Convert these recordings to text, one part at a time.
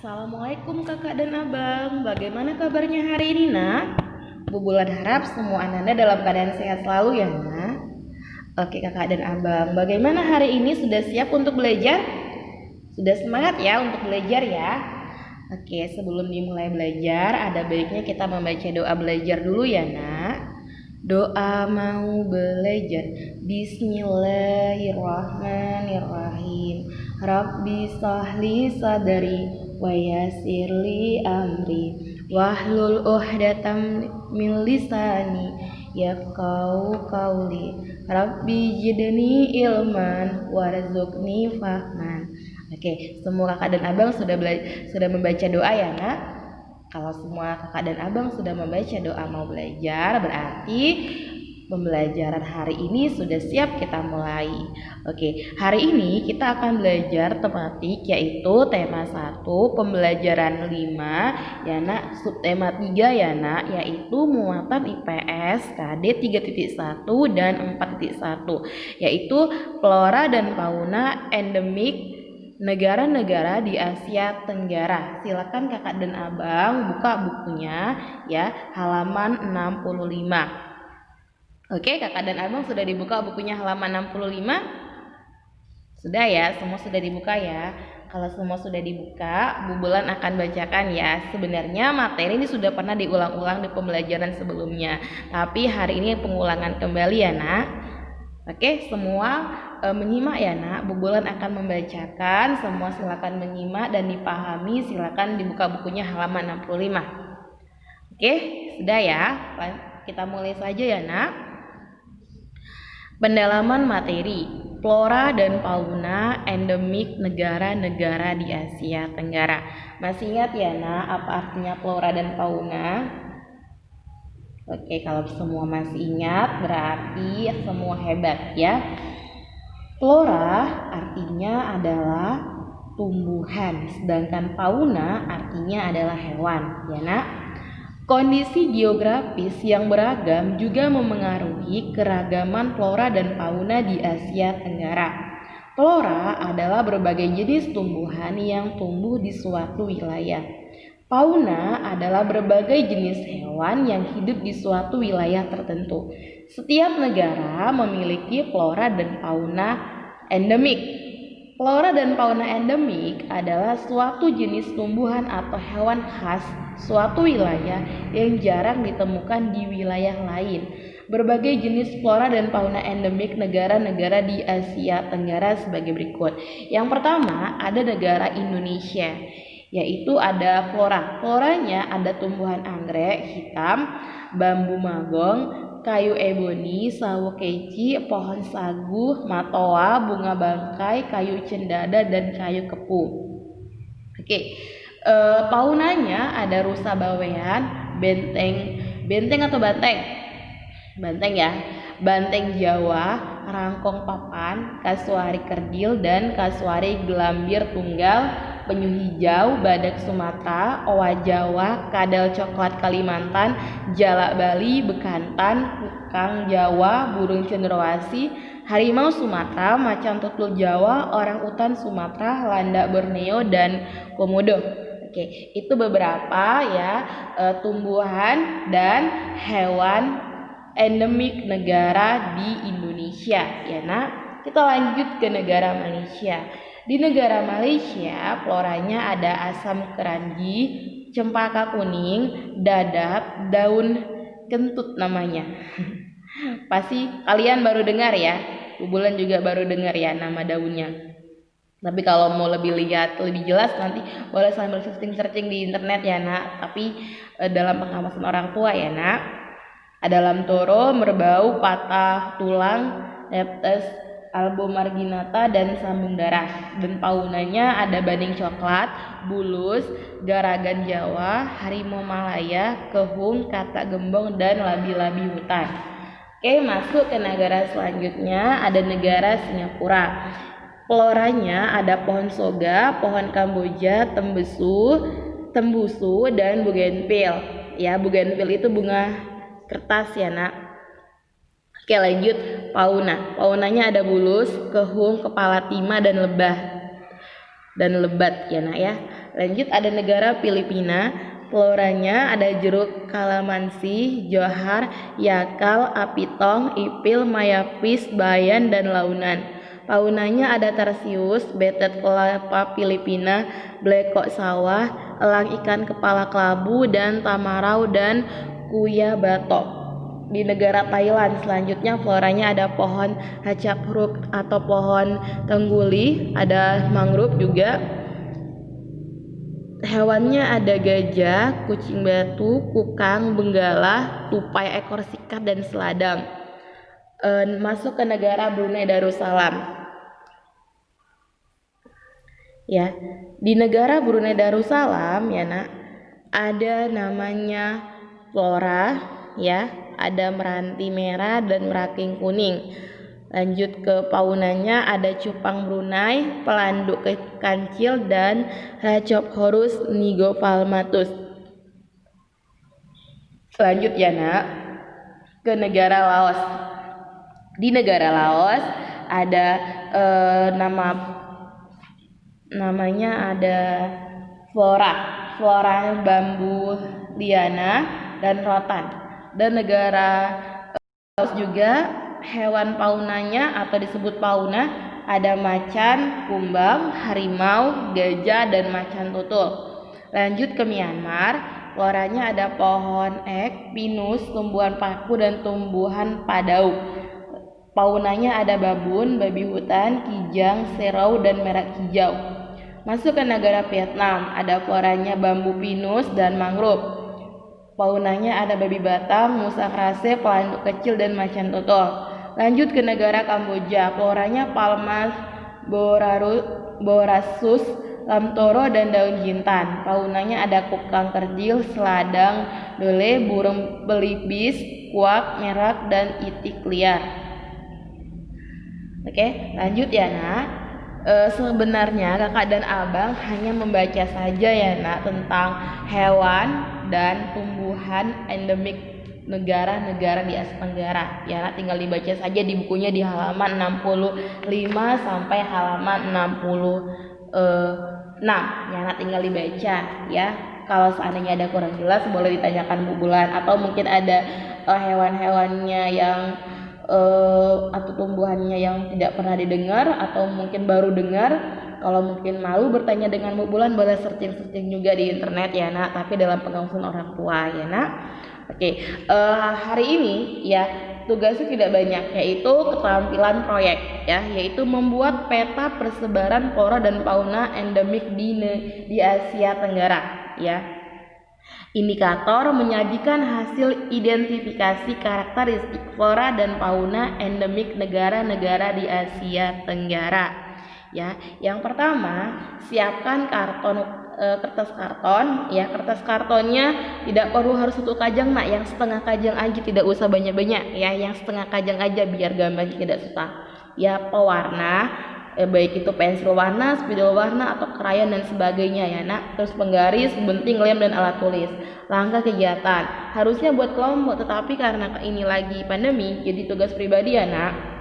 Assalamualaikum kakak dan abang. Bagaimana kabarnya hari ini nak? Bu Bulan harap semua anak-anak dalam keadaan sehat selalu ya nak. Oke kakak dan abang, bagaimana hari ini sudah siap untuk belajar? Sudah semangat ya untuk belajar ya? Oke, sebelum dimulai belajar ada baiknya kita membaca doa belajar dulu ya nak. Doa mau belajar. Bismillahirrahmanirrahim. Rabbi sahli sadari wa yassirli amri wahlul 'uqdatam min lisani yafqahu qawli. Rabbi zidni ilman warzuqni fahman. Oke, semua kakak dan abang sudah membaca doa ya nak? Kalau semua kakak dan abang sudah membaca doa mau belajar, berarti pembelajaran hari ini sudah siap kita mulai. Oke, hari ini kita akan belajar tematik yaitu tema 1, pembelajaran 5 ya nak, subtema 3 ya nak, yaitu muatan IPS KD 3.1 dan 4.1, yaitu flora dan fauna endemik negara-negara di Asia Tenggara. Silakan kakak dan abang buka bukunya ya, halaman 65. Oke, kakak dan abang sudah dibuka bukunya halaman 65? Sudah ya, semua sudah dibuka ya. Kalau semua sudah dibuka, Bu Bulan akan bacakan ya. Sebenarnya materi ini sudah pernah diulang-ulang di pembelajaran sebelumnya, tapi hari ini pengulangan kembali ya nak. Oke, semua menyimak ya nak. Bu Bulan akan membacakan, semua silakan menyimak dan dipahami. Silakan dibuka bukunya halaman 65. Oke, sudah ya. Kita mulai saja ya nak. Pendalaman materi flora dan fauna endemik negara-negara di Asia Tenggara. Masih ingat ya nak apa artinya flora dan fauna? Oke, kalau semua masih ingat berarti semua hebat ya. Flora artinya adalah tumbuhan, sedangkan fauna artinya adalah hewan ya nak. Kondisi geografis yang beragam juga memengaruhi keragaman flora dan fauna di Asia Tenggara. Flora adalah berbagai jenis tumbuhan yang tumbuh di suatu wilayah. Fauna adalah berbagai jenis hewan yang hidup di suatu wilayah tertentu. Setiap negara memiliki flora dan fauna endemik. Flora dan fauna endemik adalah suatu jenis tumbuhan atau hewan khas suatu wilayah yang jarang ditemukan di wilayah lain. Berbagai jenis flora dan fauna endemik negara-negara di Asia Tenggara sebagai berikut. Yang pertama ada negara Indonesia, yaitu ada flora. Floranya ada tumbuhan anggrek hitam, bambu magong, kayu eboni, sawo keci, pohon sagu, matoa, bunga bangkai, kayu cendana, dan kayu kepu. Oke, faunanya ada rusa bawean, benteng atau banteng ya, banteng Jawa, rangkong papan, kasuari kerdil, dan kasuari gelambir tunggal, penyu hijau, badak Sumatera, owa Jawa, kadal coklat Kalimantan, jalak Bali, bekantan, kukang Jawa, burung cenderawasih, harimau Sumatera, macan tutul Jawa, orang utan Sumatera, landak Borneo, dan komodo. Oke, itu beberapa ya tumbuhan dan hewan endemik negara di Indonesia ya nak. Kita lanjut ke negara Malaysia. Di negara Malaysia floranya ada asam keranji, cempaka kuning, dadap, daun kentut namanya. Pasti kalian baru dengar ya. Bu Bulan juga baru dengar ya nama daunnya. Tapi kalau mau lebih jelas nanti boleh sambil searching di internet ya nak. Tapi dalam pengawasan orang tua ya nak. Ada lamtoro, merbau, patah tulang, leptes, albomarginata, dan sambung darah. Dan faunanya ada baning coklat, bulus, garagan Jawa, harimau Malaya, kehung, katak gembong, dan labi-labi hutan. Oke, masuk ke negara selanjutnya ada negara Singapura. Floranya ada pohon soga, pohon kamboja, tembusu, dan bougainville. Ya, bougainville itu bunga kertas ya nak. Oke, lanjut fauna. Faunanya ada bulus, kehung, kepala timah, dan lebat ya nak ya. Lanjut, ada negara Filipina. Floranya ada jeruk kalamansi, johar, yakal, apitong, ipil, mayapis, bayan, dan launan. Faunanya ada tarsius, betet kelapa Filipina, blekok sawah, elang ikan kepala kelabu, dan tamarau dan kuya batok. Di negara Thailand selanjutnya floranya ada pohon hacapruk atau pohon tengguli, ada mangrove juga. Hewannya ada gajah, kucing batu, kukang, benggala, tupai ekor sikat, dan seladang. Masuk ke negara Brunei Darussalam. Ya, di negara Brunei Darussalam ya nak, ada namanya flora, ya, ada meranti merah dan meraking kuning. Lanjut ke faunanya, ada cupang Brunei, pelanduk kancil, dan Rhacophorus nigopalmatus. Lanjut ya nak, ke negara Laos. Di negara Laos ada namanya ada flora bambu liana dan rotan. Dan negara Laos juga hewan faunanya atau disebut fauna ada macan, kumbang, harimau, gajah, dan macan tutul. Lanjut ke Myanmar, floranya ada pohon ek, pinus, tumbuhan paku, dan tumbuhan padauk. Faunanya ada babun, babi hutan, kijang, serau, dan merak hijau. Masuk ke negara Vietnam, ada floranya bambu pinus dan mangrove. Faunanya ada babi batam, musang rase, pelanduk kecil, dan macan tutul. Lanjut ke negara Kamboja, floranya palmas, borasus, lamtoro, dan daun jintan. Faunanya ada kukang kerdil, seladang, dole, burung belibis, kuak, merak, dan itik liar. Oke, lanjut ya nak. Sebenarnya kakak dan abang hanya membaca saja ya nak tentang hewan dan tumbuhan endemik negara-negara di Asia Tenggara. Ya nak, tinggal dibaca saja di bukunya di halaman 65 sampai halaman 66. Ya nak, tinggal dibaca ya. Kalau seandainya ada kurang jelas boleh ditanyakan Bu Bulan, atau mungkin ada hewan-hewannya yang atau tumbuhannya yang tidak pernah didengar atau mungkin baru dengar. Kalau mungkin malu bertanya dengan Bu Bulan, boleh searching juga di internet ya nak, tapi dalam pengawasan orang tua ya nak. Oke, hari ini ya tugasnya tidak banyak, yaitu keterampilan proyek ya, yaitu membuat peta persebaran flora dan fauna endemik di Asia Tenggara ya. Indikator menyajikan hasil identifikasi karakteristik flora dan fauna endemik negara-negara di Asia Tenggara. Ya, yang pertama, siapkan kertas karton. Ya, kertas kartonnya tidak perlu harus 1 kajang nak, yang setengah kajang aja, tidak usah banyak-banyak ya, yang setengah kajang aja biar gambarnya tidak susah. Ya, pewarna, baik itu pensil warna, spidol warna, atau krayon dan sebagainya ya nak. Terus penggaris, gunting, lem, dan alat tulis. Langkah kegiatan harusnya buat kelompok, tetapi karena ini lagi pandemi jadi tugas pribadi ya nak.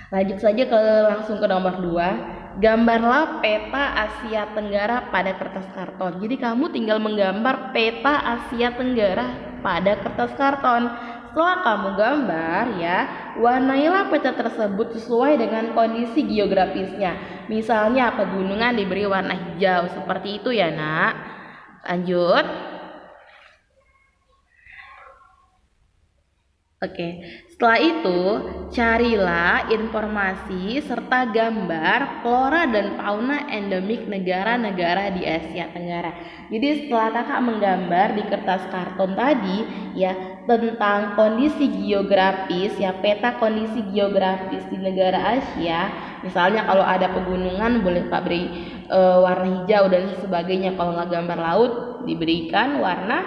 Lanjut saja langsung ke nomor 2. Gambarlah peta Asia Tenggara pada kertas karton. Jadi kamu tinggal menggambar peta Asia Tenggara pada kertas karton. Setelah kamu gambar ya, warnailah peta tersebut sesuai dengan kondisi geografisnya. Misalnya pegunungan diberi warna hijau, seperti itu ya nak. Lanjut. Oke, setelah itu carilah informasi serta gambar flora dan fauna endemik negara-negara di Asia Tenggara. Jadi setelah kakak menggambar di kertas karton tadi ya tentang kondisi geografis ya, peta kondisi geografis di negara Asia, misalnya kalau ada pegunungan boleh kak beri warna hijau dan sebagainya. Kalau nggak gambar laut diberikan warna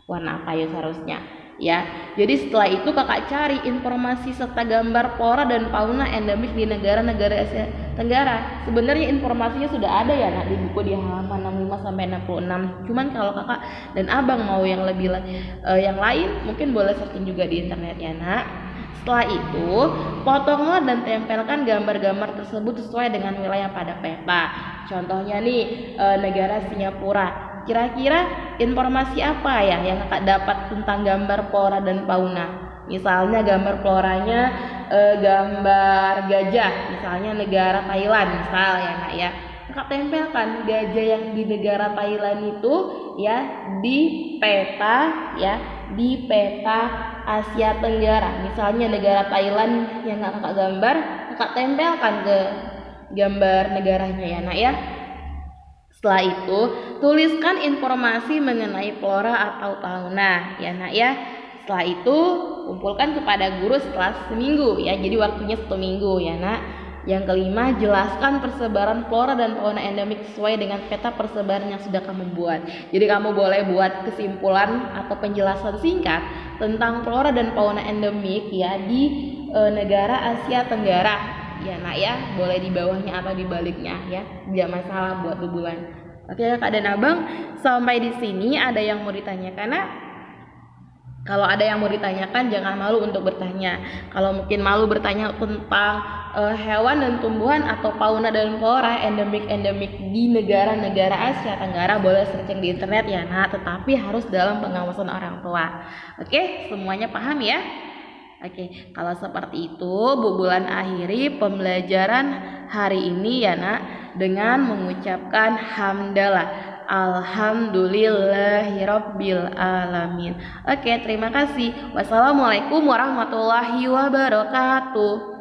apa ya seharusnya. Ya, jadi setelah itu kakak cari informasi serta gambar flora dan fauna endemik di negara-negara Asia Tenggara. Sebenarnya informasinya sudah ada ya nak di buku di halaman 65 sampai 66. Cuman kalau kakak dan abang mau yang lebih yang lain mungkin boleh searching juga di internet ya nak. Setelah itu, potonglah dan tempelkan gambar-gambar tersebut sesuai dengan wilayah pada peta. Contohnya nih, negara Singapura. Kira-kira informasi apa ya yang kakak dapat tentang gambar flora dan fauna? Misalnya gambar floranya gambar gajah, misalnya negara Thailand, misal ya nak ya. Kakak tempelkan gajah yang di negara Thailand itu ya di peta ya, di peta Asia Tenggara. Misalnya negara Thailand yang kakak gambar, kakak tempelkan ke gambar negaranya ya nak ya. Setelah itu, tuliskan informasi mengenai flora atau fauna ya nak ya. Setelah itu, kumpulkan kepada guru setelah seminggu ya. Jadi waktunya 1 minggu ya nak. Yang kelima, jelaskan persebaran flora dan fauna endemik sesuai dengan peta persebaran yang sudah kamu buat. Jadi kamu boleh buat kesimpulan atau penjelasan singkat tentang flora dan fauna endemik ya di negara Asia Tenggara. Ya nak ya, boleh di bawahnya atau di baliknya ya, tidak masalah buat bubulan. Oke kak dan abang, sampai di sini ada yang mau ditanyakan nak? Kalau ada yang mau ditanyakan jangan malu untuk bertanya. Kalau mungkin malu bertanya tentang hewan dan tumbuhan atau fauna dan flora endemik di negara-negara Asia Tenggara, boleh searching di internet ya nak, tetapi harus dalam pengawasan orang tua. Oke, semuanya paham ya? Oke, kalau seperti itu bubulan akhiri pembelajaran hari ini ya nak dengan mengucapkan hamdalah. Alhamdulillahirabbil alamin. Oke, terima kasih. Wassalamualaikum warahmatullahi wabarakatuh.